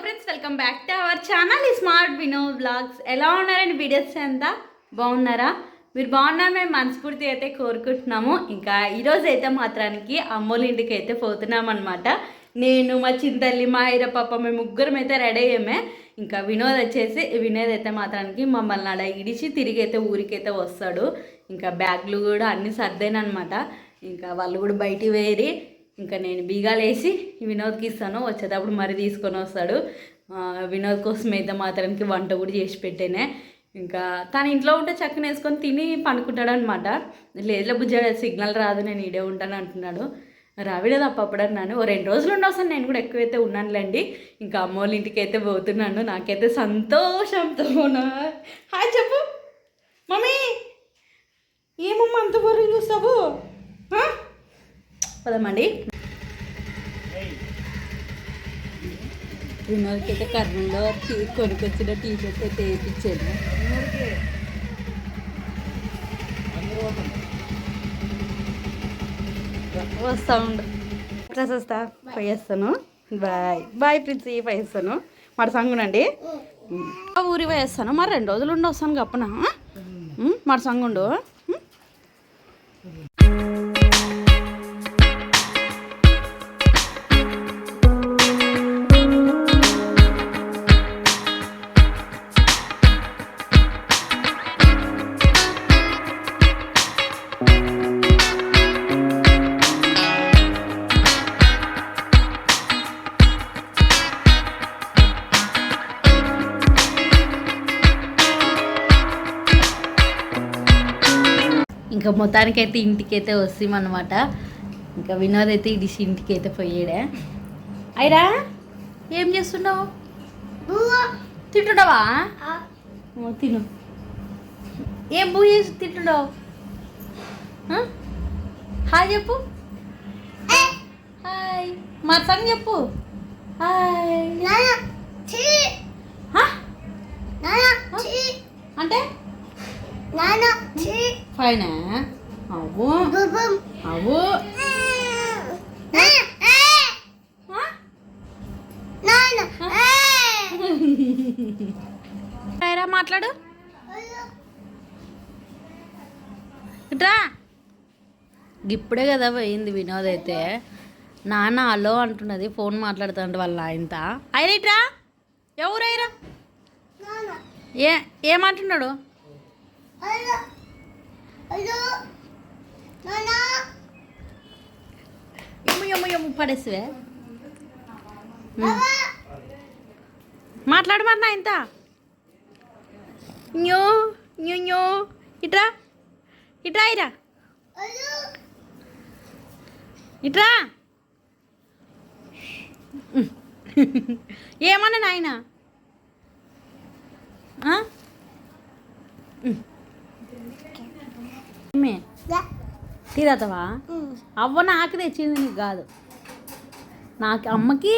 Friends, welcome back to our channel smart Vino vlogs. ఎలా ఉన్నారండి? Videos అంతా బాగున్నారా? మీరు బాగున్నారు మేము మనస్ఫూర్తి అయితే కోరుకుంటున్నాము. ఇంకా ఈరోజు అయితే మాత్రానికి అమ్మోళ్ళ ఇంటికి అయితే పోతున్నాం అనమాట. నేను, మా చింతల్లి, మా ఐర పాప, మేము ముగ్గురం అయితే రెడీ అయ్యామే. ఇంకా వినోద్ అయితే మాత్రానికి మమ్మల్ని అలా ఇడిచి తిరిగి అయితే ఊరికైతే వస్తాడు. ఇంకా బ్యాగ్లు కూడా అన్నీ సర్దేనమాట. ఇంకా వాళ్ళు కూడా బయటికి వేరి ఇంకా నేను బీగాలు వేసి వినోద్కి ఇస్తాను. వచ్చేటప్పుడు మరి తీసుకొని వస్తాడు. వినోద్ కోసం అయితే మాత్రానికి వంట కూడా చేసి పెట్టేనే. ఇంకా తను ఇంట్లో ఉంటే చక్కన వేసుకొని తిని పండుకుంటాడు అనమాట. లేదులే బుజ్జ సిగ్నల్ రాదు, నేను ఈడే ఉంటాను అంటున్నాడు. రావిలేదు అప్పుడు అన్నాను. 2 రోజులు ఉండొస్తాను, నేను కూడా ఎక్కువైతే ఉన్నానులేండి. ఇంకా అమ్మోళ్ళ ఇంటికి అయితే పోతున్నాను. నాకైతే సంతోషంతో హాయ్ చెప్పు మమ్మీ. ఏమమ్మా అంత బోర్రీ చూస్తావు? పదమండి. వినోద్కి అయితే కర్నూలులో కొనుకొచ్చిన టీషర్ట్ అయితే వేయించాను. వస్తా ఉండు, డ్రెస్ వస్తా పోయేస్తాను. Bye bye ప్రిన్సి, పోయేస్తాను. మాట సంగునండి, ఊరి పోయేస్తాను. మరి 2 రోజులు ఉండి వస్తాను గప్పన. మాట సంగుండు. ఇంకా మొత్తానికైతే ఇంటికైతే వస్తామన్నమాట. ఇంకా వినోద్ అయితే ఇది ఇంటికి అయితే పోయాడే. అయిరా ఏం చేస్తున్నావు? తింటున్నావా? తిను. ఏం బూ చేసి తింటున్నావు? హాయ్ చెప్పు. హాయ్ మా సంగ చెప్పు. హాయ్ అంటే ఫైనా? అవ్వు అవ్వు మాట్లాడు. ఇట్రా. ఇప్పుడే కదా పోయింది వినోద్ అయితే. నాన్న అలో అంటున్నది, ఫోన్ మాట్లాడుతుంటే వాళ్ళ ఆయనతో. అయిరా ఇట్రా. ఎవరైరా? ఏమంటున్నాడు? పడేసివే. మాట్లాడు మరి నా ఇంత. న్యూ న్యూ న్యూ ఇట్రా ఇట్రా ఇరా ఇట్రా. ఏమన్నా నాయన? తీరతావా? అవ్వ నాకు తెచ్చింది, నీకు కాదు. నాకు అమ్మకి.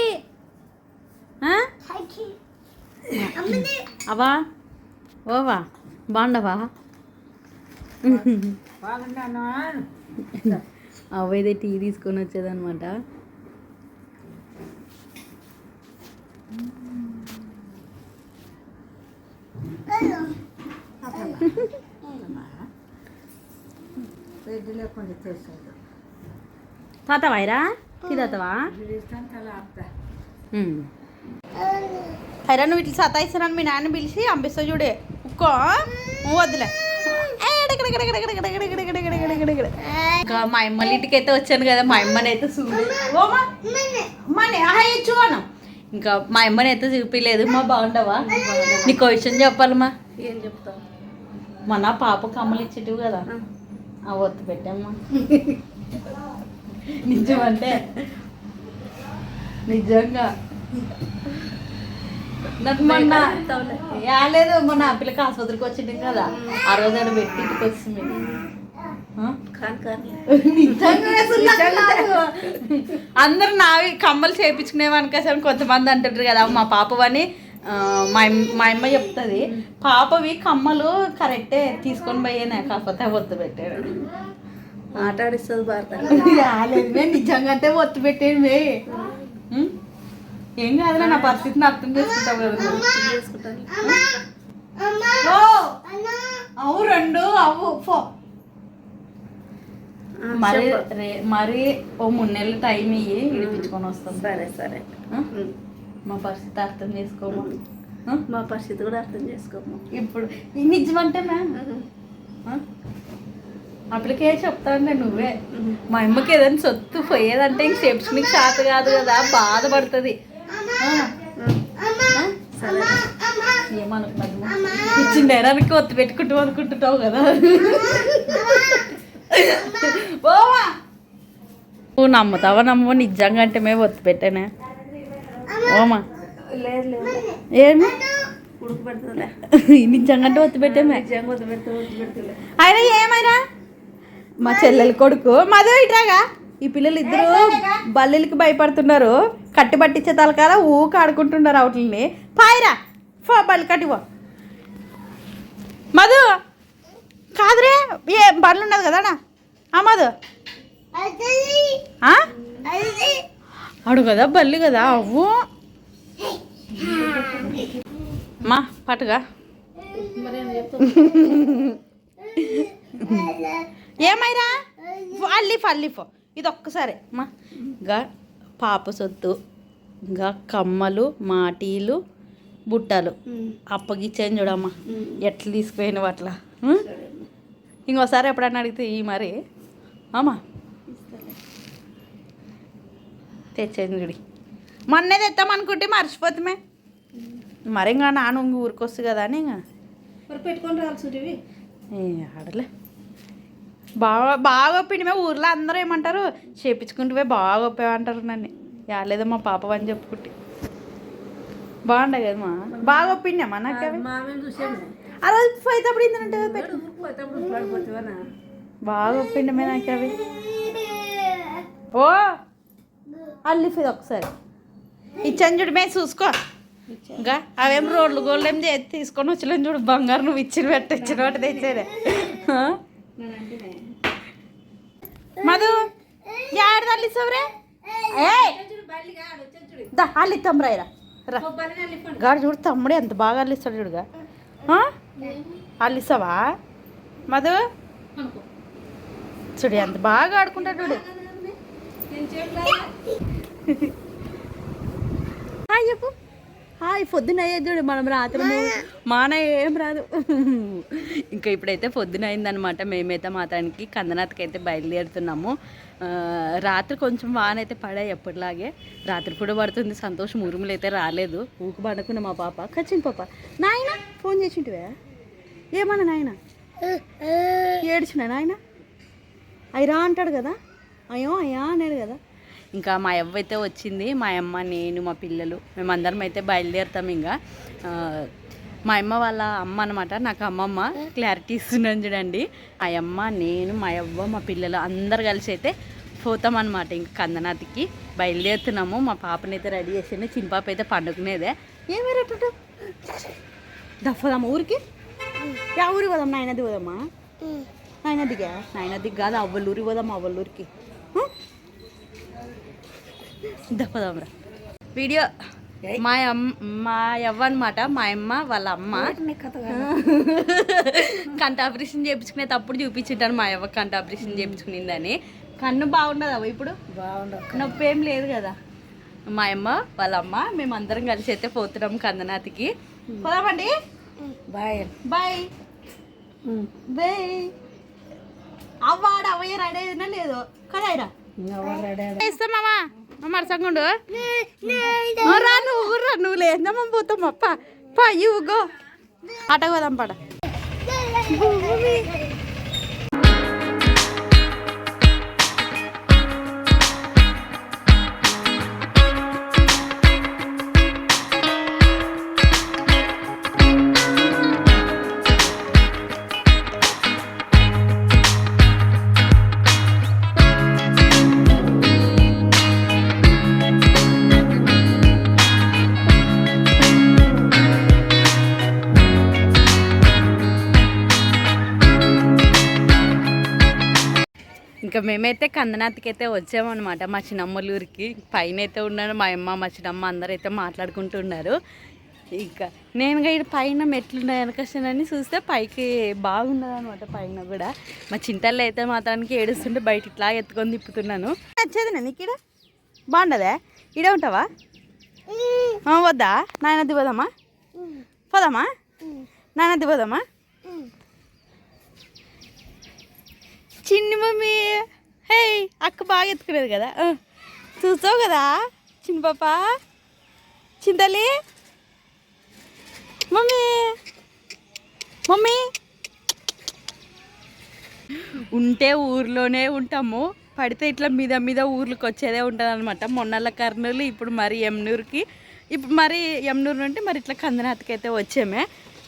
అవా ఓవా బాగుండవా? అవైతే టీ తీసుకొని వచ్చేదనమాట. తాతవాయిరా తీరతావా? అయిరా నువ్వు ఇట్లా సతాయిస్తున్నాను మీ నాన్న పిలిచి పంపిస్తా చూడే. ఉక్కో వద్దులే. ఇంకా మా అమ్మల ఇంటికి అయితే వచ్చాను కదా. మా అమ్మని అయితే చూడను. ఇంకా మా అమ్మని అయితే చూపించలేదు. మా బాగుండవా? నీకు విషయం చెప్పాలమ్మా. ఏం చెప్తావు? మన పాప కమ్మలు ఇచ్చేటివి కదా, ఆ ఒత్తు పెట్టమ్మా. నిజమంటే నిజంగా నాకు మొన్న లేదు, మొన్న ఆ పిల్లకి ఆసుపత్రికి వచ్చింది కదా, ఆ రోజు ఆడ పెట్టి ఇంటికి వచ్చింది. అందరు నావి కమ్మలు చేయించుకునేవనుకోసం కొంతమంది అంటుంటారు కదా, మా పాపవని మా అమ్మ చెప్తుంది. పాపవి కమ్మలు కరెక్టే తీసుకొని పోయేనా, కాకపోతే ఒత్తు పెట్టాడు. ఆట ఆడిస్తుంది భారత. నిజంగా అంటే ఒత్తు పెట్టేది. ఏం కాదురా, నా పరిస్థితిని అర్థం చేసుకుంటావు కదా. చేసుకుంటాను. ఓ అవు రెండు అవు ఫో మరి మరి ఓ 3 నెలలు టైం ఇయ్యి విడిపించుకొని వస్తాం. సరే సరే. మా పరిస్థితి అర్థం చేసుకోమా. మా పరిస్థితి కూడా అర్థం చేసుకోము. ఇప్పుడు ఈ నిజమంటే మ్యామ్ అప్పటికే చెప్తాండే నువ్వే. మా అమ్మకి ఏదైనా సొత్తు పోయేదంటే ఇంక చెప్పుకుని శాత కాదు కదా, బాధపడుతుంది. ఏమనుకున్నాను ఇచ్చిన నేరానికి ఒత్తి పెట్టుకుంటూ అనుకుంటున్నావు కదా. నువ్వు నమ్ముతావా నమ్మవు? నిజంగా అంటే మేము ఒత్తి పెట్టానే ఓమా. లేదు లేదు ఏమి ఉడుకు పెడుతుందిలే. నిజంగా అంటే ఒత్తి పెట్టామే. నిజంగా వద్దు పెడుతుంది. ఆయన ఏమైనా మా చెల్లెలు కొడుకు మధు ఇట్రాగా. ఈ పిల్లలు ఇద్దరు బల్లెలకి భయపడుతున్నారు. కట్టి పట్టించే తలకాల ఊక ఆడుకుంటున్నారు అవుట్లని. పాయిరా ఫో బల్లి కట్టిపో. మధు కాదురే ఏ బళ్ళు ఉన్నది కదా మధు అడు కదా బల్లి కదా అవ్వు మా పట్టుగా. ఏమైరా అల్లిఫో ఇది ఒక్కసారి మా ఇంకా పాప సొత్తు ఇంకా కమ్మలు మాటీలు బుట్టలు అప్పగిచ్చాను చూడమ్మా. ఎట్లా తీసుకుపోయినావు అట్లా. ఇంకోసారి ఎప్పుడన్నా అడిగితే ఈ మరి అమ్మా తెచ్చాను చూడి. మొన్నే తెస్తామనుకుంటే మర్చిపోతామే. మరి ఇంకా నాన్న ఊరికొస్తుంది కదా అని ఇంకా పెట్టుకొని రాల్సి ఆడలే. బాగా ఒప్పిండి ఊర్లో అందరూ ఏమంటారు చేపించుకుంటే బాగా ఒప్పేమంటారు నన్ను. యాలేదో మా పాప అని చెప్పుకుంటే బాగుండే కదా మా. బాగా ఒప్పిండమ్మా నాకు అవి. ఆ రోజు పోయేటప్పుడు ఏంటంటే బాగా ఒప్పిండమే నాకు అవి. ఓ అల్లిఫేది ఒకసారి ఇచ్చాను చూడు మే చూసుకో. ఇంకా అవేం రోడ్లు గోళ్ళు ఏం తీసుకొని వచ్చలేని చూడు. బంగారు నువ్వు ఇచ్చిన బట్టి తెచ్చేదే. మధు యాడ అల్లిస్తావురే? దా అల్లిస్తాం రాయిరా గాడు చూడు. తమ్ముడే ఎంత బాగా అల్లిస్తాడు చూడుగా. అల్లిస్తావా మధు? చూడు ఎంత బాగా ఆడుకుంటాడు చూడు. హాయ్ చెప్పు. హాయ్ పొద్దున అయ్యేది చూడు. మనం రాత్రి మాన ఏం రాదు. ఇంకా ఇప్పుడైతే పొద్దున అయిందనమాట. మేమైతే మాత్రానికి కందనాథ్కి అయితే బయలుదేరుతున్నాము. రాత్రి కొంచెం వాన అయితే పడాయి ఎప్పటిలాగే. రాత్రి కూడా పడుతుంది. సంతోషం ఉరుములు అయితే రాలేదు. ఊకు పడకుండా మా పాప ఖచ్చితంగా పాప నాయన ఫోన్ చేసింటివే ఏమన్నా నాయన ఏడ్చిన నాయన అయ్యరా అంటాడు కదా. అయ్యో అయ్యా అన్నాడు కదా. ఇంకా మా అవ్వ అయితే వచ్చింది. మా అమ్మ నేను మా పిల్లలు మేమందరం అయితే బయలుదేరుతాం. ఇంకా మా అమ్మ వాళ్ళ అమ్మ అనమాట. నాకు అమ్మమ్మ క్లారిటీ ఇస్తున్నాను చూడండి. మా అమ్మ నేను మా అవ్వ మా పిల్లలు అందరు కలిసి అయితే పోతామన్నమాట. ఇంకా కందనాథ్కి బయలుదేరుతున్నాము. మా పాపని అయితే రెడీ చేసింది. చిన్నపాప అయితే పండుకునేదే. ఏమేరట్టు దఫదమ్మా ఊరికి. యా ఊరికి పోదాం? నాయనది పోదామా? నాయనదిగా నాయనదికి కాదు అవ్వలూరికి పోదాం. అవ్వలూరికి దప్పదాంరా. వీడియో మా అవ్వ అనమాట. మా అమ్మ వాళ్ళ అమ్మ కంట ఆపరేషన్ చేయించుకునే తప్పుడు చూపించుంటాను. మా అవ్వ కంట ఆపరేషన్ చేయించుకునిందని. కన్ను బాగుండదు అవ్వ ఇప్పుడు? బాగుండదు. నొప్పి ఏం లేదు కదా. మా అమ్మ వాళ్ళ అమ్మ మేమందరం కలిసి అయితే పోతున్నాం కందనాథ్కి. పోదామండి. Bye bye bye. అవ్వాడు అవ్వయ్య రెడీ అయినా లేదు కదా. ఇస్తామా మరసంగుండు రా. నువ్వు రా. నువ్వు లేదమ్మా పోతాం అప్ప పా ఇవ్వగో అట పోదాం పడ. ఇంకా మేమైతే కందనాథ్కి అయితే వచ్చామన్నమాట మా చిన్నమ్మల ఊరికి. పైన అయితే ఉన్నాను, మా అమ్మ మా చిన్నమ్మ అందరూ అయితే మాట్లాడుకుంటున్నారు. ఇంకా నేను ఇక్కడ పైన మెట్లున్నాయి వెనకస్తానని చూస్తే పైకి బాగున్నది అనమాట. పైన కూడా మా చింతల్లో అయితే మాత్రానికి ఏడుస్తుంటే బయట ఇట్లా ఎత్తుకొని తిప్పుతున్నాను. నచ్చేది నేను ఇక్కడ బాగుండదా? ఇడే ఉంటావా? వద్దా? నాయనది పోదామా? పోదామా? నాయనది పోదామా? చిన్ని మమ్మీ హే అక్క బాగా ఎత్తుకునేది కదా, చూస్తావు కదా చిన్న పాప చింతలి. మమ్మీ మమ్మీ ఉంటే ఊర్లోనే ఉంటాము, పడితే ఇట్లా మీద మీద ఊర్లకు వచ్చేదే ఉంటుంది అనమాట. మొన్నల కర్నూలు, ఇప్పుడు మరి ఎమ్నూరుకి, ఇప్పుడు మరి ఎమ్నూరు నుండి మరి ఇట్లా కందనాథ్కి అయితే వచ్చామే.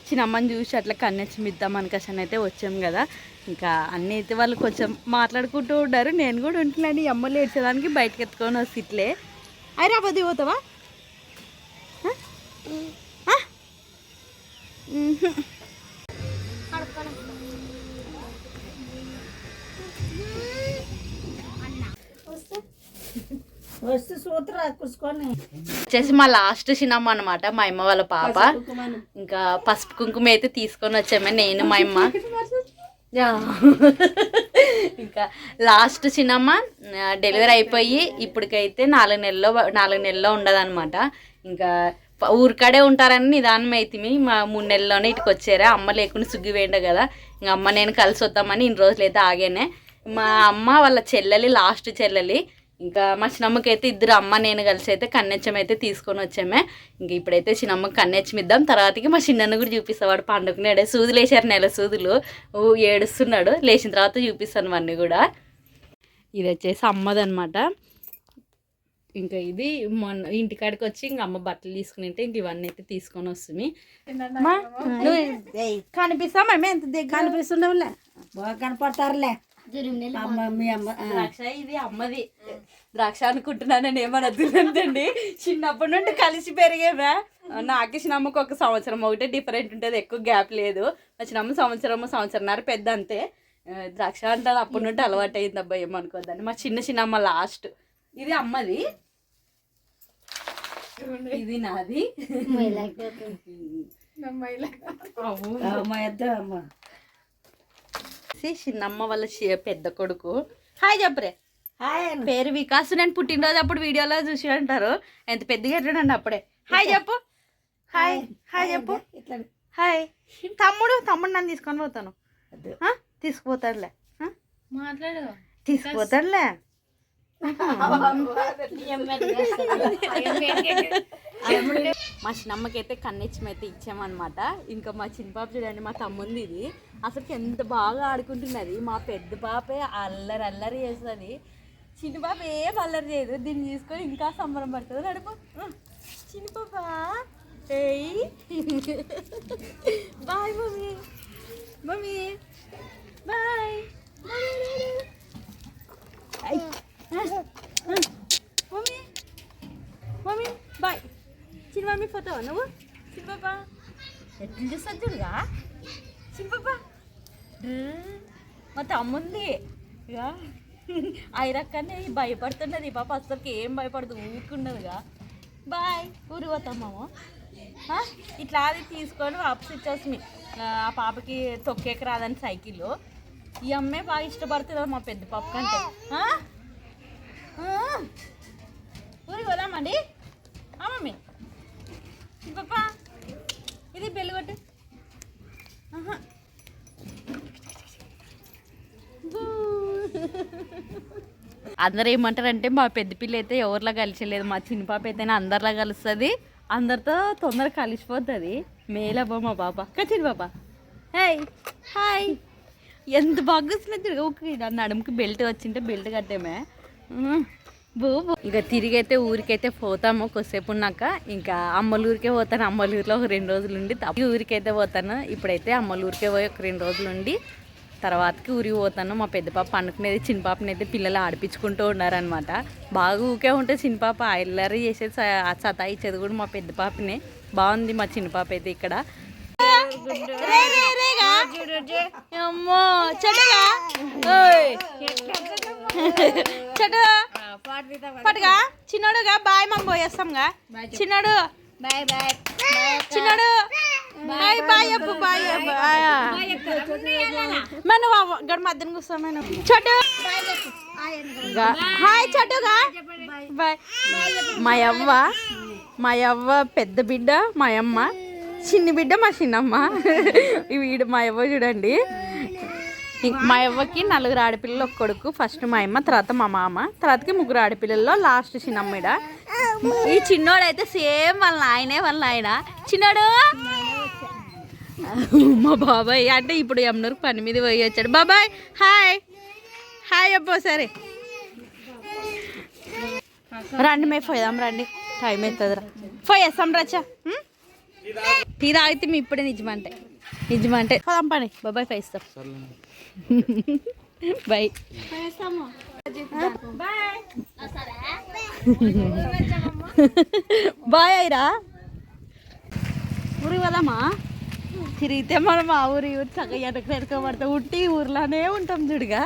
చిన్నమ్మని చూసి అట్లా కన్నెచ్చిమిద్దాం అనుకసని అయితే వచ్చాము కదా. ఇంకా అన్నీ అయితే వాళ్ళు కొంచెం మాట్లాడుకుంటూ ఉంటారు. నేను కూడా ఉంటున్నాను, ఈ అమ్మలు ఏడ్చేదానికి బయటకు ఎత్తుకొని వస్తే ఇట్లే. అయినా బద్ది పోతావా? వస్తే సూత్ర కూర్చుకొని వచ్చేసి మా లాస్ట్ చిన్నమ్మ అనమాట, మా అమ్మ వాళ్ళ పాప. ఇంకా పసుపు కుంకుమ అయితే తీసుకొని వచ్చామే నేను మా అమ్మ. ఇంకా లాస్ట్ చిన్నమ్మ డెలివరీ అయిపోయి ఇప్పటికైతే 4 నెలల్లో ఉండదన్నమాట. ఇంకా ఊరికాడే ఉంటారని నిదానం అయితే మా 3 నెలల్లోనే ఇటుకు వచ్చారా. అమ్మ లేకుండా సుగ్గి వేయండి కదా, ఇంకా అమ్మ నేను కలిసి వద్దామని ఇన్ని రోజులు అయితే ఆగానే. మా అమ్మ వాళ్ళ చెల్లెలి, లాస్ట్ చెల్లెలి. ఇంకా మా చిన్నమ్మకి అయితే ఇద్దరు అమ్మ నేను కలిసి అయితే కన్నెచ్చం అయితే తీసుకొని వచ్చామే. ఇంక ఇప్పుడైతే చిన్నమ్మకి కన్నెచ్చం ఇద్దాం, తర్వాతకి మా చిన్నన్న కూడా చూపిస్తావాడు. పండుకున్నాడే సూదులు వేసారు, నెల సూదులు ఏడుస్తున్నాడు. లేచిన తర్వాత చూపిస్తాను అన్నీ కూడా. ఇది వచ్చేసి అమ్మదనమాట. ఇంకా ఇది మొన్న ఇంటికాడికి వచ్చి ఇంక అమ్మ బట్టలు తీసుకుని ఉంటే ఇంక ఇవన్నీ అయితే తీసుకొని వస్తుంది. కనిపిస్తా మేము ఎంత దగ్గర కనిపిస్తుండవులే, బాగా కనపడతారులే. ద్రాక్ష ఇది అమ్మది. ద్రాక్ష అనుకుంటున్నానని ఏమనద్దుందండి, చిన్నప్పటి నుండి కలిసి పెరిగేవా. నాకే చిన్నమ్మకి 1 సంవత్సరం ఒకటే డిఫరెంట్ ఉంటుంది, ఎక్కువ గ్యాప్ లేదు. నా చిన్నమ్మ సంవత్సరంన్నర పెద్ద అంతే. ద్రాక్ష అంటే అప్పటి నుండి అలవాటు అయింది అబ్బాయి, ఏమనుకోద్దండి. మా చిన్నమ్మ లాస్ట్. ఇది అమ్మది, ఇది నాది. చిన్నమ్మ వాళ్ళ పెద్ద కొడుకు. హాయ్ చెప్పరే. పేరు వికాస్. నేను పుట్టినరోజు అప్పుడు వీడియోలో చూసి అంటారు, ఎంత పెద్దగా ఎట్లండి అప్పుడే. హాయ్ చెప్పు, హాయ్ హాయ్ చెప్పు. హాయ్ తమ్ముడు నన్ను తీసుకొని పోతాను. తీసుకుపోతాడులే, తీసుకుపోతాడులే. మా చిన్నమ్మకి అయితే కన్నెచ్చం అయితే ఇచ్చామన్నమాట. ఇంకా మా చిన్న పాప చూడండి, మా తమ్ముంది ఇది. అసలు ఎంత బాగా ఆడుకుంటున్నది. మా పెద్ద పాపే అల్లరి చేస్తుంది, చిన్న పాప ఏం అల్లరి చేయదు. దీన్ని తీసుకొని ఇంకా సంబరం పడుతుంది. నడుపు చిన్న పాప. ఏయ్ bye mummy, mummy bye. Mummy mummy bye. చిన్న మమ్మీ ఫోటో నువ్వు చిన్న పాప ఎట్లు చూస్తుంది చూడుగా చిన్న పాప. మా తమ్ముంది ఇక ఐరక్కనే భయపడుతున్నది. ఈ పాప అసలుకి ఏం భయపడదు, ఊరుకున్నదిగా. బాయ్. ఊరు పోతామాము ఇట్లా అది తీసుకొని వాపస్ ఇచ్చేసి. ఆ పాపకి తొక్కేకి రాదని సైకిల్. ఈ అమ్మే బాగా ఇష్టపడుతుంది మా పెద్ద పాప కంటే. ఊరికి పోదామండి మమ్మీ. పాప ఇది బెల్లు కొట్టు. అందరు ఏమంటారంటే మా పెద్ద పిల్ల అయితే ఎవరిలా కలిసలేదు, మా చిన్న పాప అయితే అందరిలా కలుస్తుంది, అందరితో తొందరగా కలిసిపోతుంది. మేలబ్బా మా పాప. చిన్న పాప హాయ్ హాయ్. ఎంత బాగా వస్తుంది. నడుముకి బెల్ట్ వచ్చింటే బెల్ట్ కట్టామే. ఇంకా తిరిగి అయితే ఊరికైతే పోతాము. కొద్దిసేపు ఉన్నాక ఇంకా అమ్మలూరికే పోతాను. అమ్మలూరులో ఒక 2 రోజులు ఉండి ఊరికైతే పోతాను. ఇప్పుడైతే అమ్మలూరికే పోయి ఒక 2 రోజులు ఉండి తర్వాతకి ఊరికి పోతాను. మా పెద్ద పాప పండుకునేది, చిన్న పాపని అయితే పిల్లలు ఆడిపించుకుంటూ ఉన్నారనమాట. బాగా ఊకే ఉంటే చిన్న పాప అల్లరి చేసేది, సతాయిచ్చేది కూడా మా పెద్ద పాపనే. బాగుంది మా చిన్న పాప అయితే ఇక్కడ. అమ్మో చెడ్డగా చెడు పట్టుగా చిన్నోడుగా బాయ్ మమ్మ పోయేస్తాంగా చిన్నోడు బాయ్ బాయ్ చిన్నోడు బాయ్ బాయ్ అప్పు బాయ్ మనం గడ మధ్యన కూర్చోమను చెడు హాయ్ చెట్టుగా బాయ్ మా అవ్వ పెద్ద బిడ్డ మా అమ్మ చిన్ని బిడ్డ మా చిన్నమ్మ వీడు మా అవ్వ చూడండి మా అవ్వకి 4 ఆడపిల్లలు ఒక కొడుకు ఫస్ట్ మా అమ్మ తర్వాత మా మామ తర్వాతకి 3 ఆడపిల్లల్లో లాస్ట్ చిన్నమ్మిడ ఈ చిన్నోడైతే సేమ్ వాళ్ళ ఆయన చిన్నోడు మా బాబాయ్ అంటే ఇప్పుడు ఎమ్నూరు పని మీద పోయి వచ్చాడు బాబాయ్ హాయ్ హాయ్ అబ్బో సరే రండి మేము పోదాం రండి టైం అవుతుంది రా పోయేస్తాం రచ్చా టీ తాగితే మీ ఇప్పుడే నిజమంటే పోదాం పని బాబాయ్ పోయిస్తాం బాయ్ బాయ్ అయిరా ఊరికి పోదామా తిరిగితే మనం ఆ ఊరి చక్కగా ఎనకబడితే ఉట్టి ఊర్లోనే ఉంటాం చూడుగా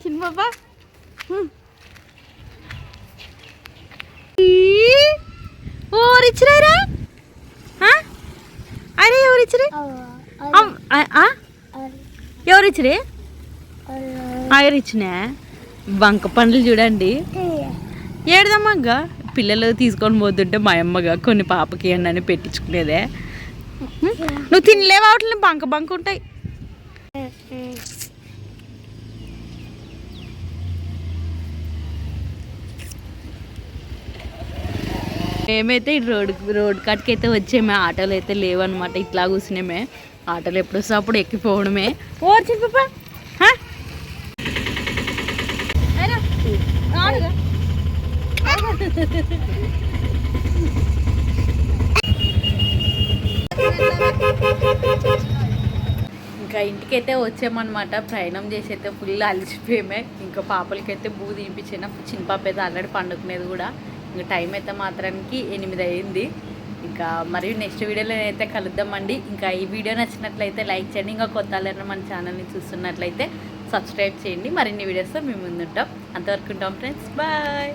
చిన్న బాబా ఊరిచ్చిరా అరే ఎవరిచ్చిరే ఎవరిచ్చిరే ఆయరిచ్చినా బంక పండ్లు చూడండి ఏడదమ్మగా పిల్లలు తీసుకొని పోతుంటే మా అమ్మగా కొన్ని పాపకి అని పెట్టించుకునేదే నువ్వు తినలేవా వాటిని బంక ఉంటాయి మేమైతే రోడ్ కట్కి అయితే వచ్చేమే ఆటోలు అయితే లేవన్నమాట ఇట్లా కూర్చునేమే ఆటోలు ఎప్పుడు వస్తే అప్పుడు ఎక్కిపోవడమే ఓర్చి పాప ఇంకా ఇంటికైతే వచ్చామన్నమాట ప్రయాణం చేసి అయితే ఫుల్ అలిసిపోయామే ఇంకా పాపలకైతే బూ తినిపించిన చిన్న పాప అయితే ఆల్రెడీ పండుకునేది కూడా ఇంకా టైం అయితే మాత్రానికి 8 అయింది ఇంకా మరియు నెక్స్ట్ వీడియోలో అయితే కలుద్దామండి ఇంకా ఈ వీడియో నచ్చినట్లయితే లైక్ చేయండి ఇంకా కొత్త వాళ్ళైనా మన ఛానల్ని చూస్తున్నట్లయితే సబ్స్క్రైబ్ చేయండి మరిన్ని వీడియోస్తో మేము ముందుంటాం అంతవరకు ఉంటాం ఫ్రెండ్స్ బాయ్